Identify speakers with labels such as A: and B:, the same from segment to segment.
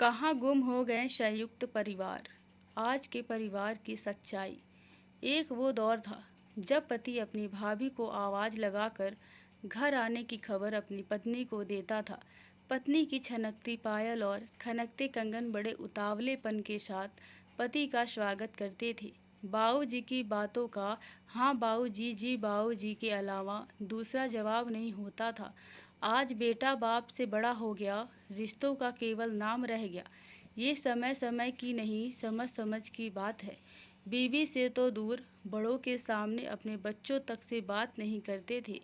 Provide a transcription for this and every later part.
A: कहाँ गुम हो गए संयुक्त परिवार। आज के परिवार की सच्चाई। एक वो दौर था जब पति अपनी भाभी को आवाज़ लगाकर घर आने की खबर अपनी पत्नी को देता था। पत्नी की छनकती पायल और खनकते कंगन बड़े उतावलेपन के साथ पति का स्वागत करते थे। बाऊजी की बातों का हाँ बाऊजी जी बाऊजी के अलावा दूसरा जवाब नहीं होता था। आज बेटा बाप से बड़ा हो गया, रिश्तों का केवल नाम रह गया। ये समय समय की नहीं, समझ समझ की बात है। बीवी से तो दूर, बड़ों के सामने अपने बच्चों तक से बात नहीं करते थे।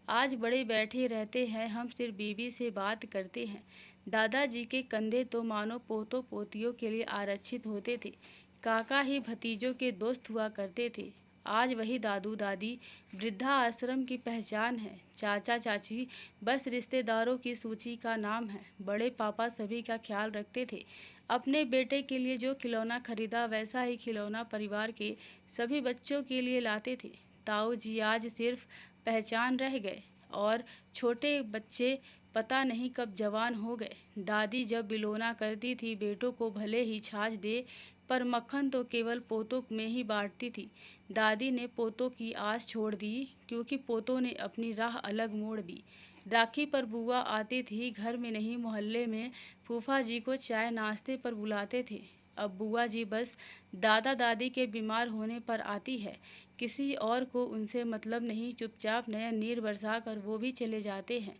A: आज बड़े बैठे रहते हैं, हम सिर्फ बीवी से बात करते हैं। दादाजी के कंधे तो मानो पोतों पोतियों के लिए आरक्षित होते थे। काका ही भतीजों के दोस्त हुआ करते थे। आज वही दादू दादी वृद्धा आश्रम की पहचान है। चाचा चाची बस रिश्तेदारों की सूची का नाम है। बड़े पापा सभी का ख्याल रखते थे। अपने बेटे के लिए जो खिलौना खरीदा वैसा ही खिलौना परिवार के सभी बच्चों के लिए लाते थे। ताऊ जी आज सिर्फ पहचान रह गए और छोटे बच्चे पता नहीं कब जवान हो गए। दादी जब बिलोना करती थी, बेटों को भले ही छाछ दे पर मक्खन तो केवल पोतों में ही बांटती थी। दादी ने पोतों की आस छोड़ दी क्योंकि पोतों ने अपनी राह अलग मोड़ दी। राखी पर बुआ आती थी, घर में नहीं मोहल्ले में। फूफा जी को चाय नाश्ते पर बुलाते थे। अब बुआ जी बस दादा दादी के बीमार होने पर आती है। किसी और को उनसे मतलब नहीं, चुपचाप नया नीर बरसा कर वो भी चले जाते हैं।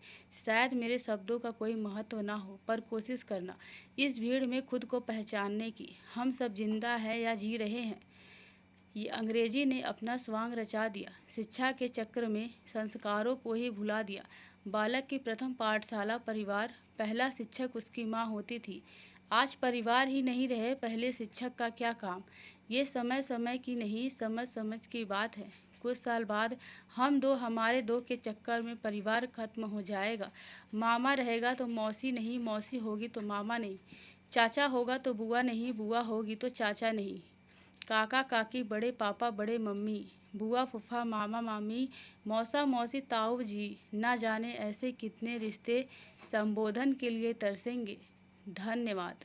A: शायद मेरे शब्दों का कोई महत्व ना हो, पर कोशिश करना इस भीड़ में खुद को पहचानने की। हम सब जिंदा हैं या जी रहे हैं। ये अंग्रेजी ने अपना स्वांग रचा दिया। शिक्षा के चक्र में संस्कारों को ही भुला दिया। बालक की प्रथम पाठशाला परिवार, पहला शिक्षक उसकी माँ होती थी। आज परिवार ही नहीं रहे, पहले शिक्षक का क्या काम। ये समय समय की नहीं, समझ समझ की बात है। कुछ साल बाद हम दो हमारे दो के चक्कर में परिवार खत्म हो जाएगा। मामा रहेगा तो मौसी नहीं, मौसी होगी तो मामा नहीं, चाचा होगा तो बुआ नहीं, बुआ होगी तो चाचा नहीं, काका काकी बड़े पापा बड़े मम्मी, बुआ फूफा मामा मामी, मौसा मौसी ताऊ जी। ना जाने ऐसे कितने रिश्ते संबोधन के लिए तरसेंगे। धन्यवाद।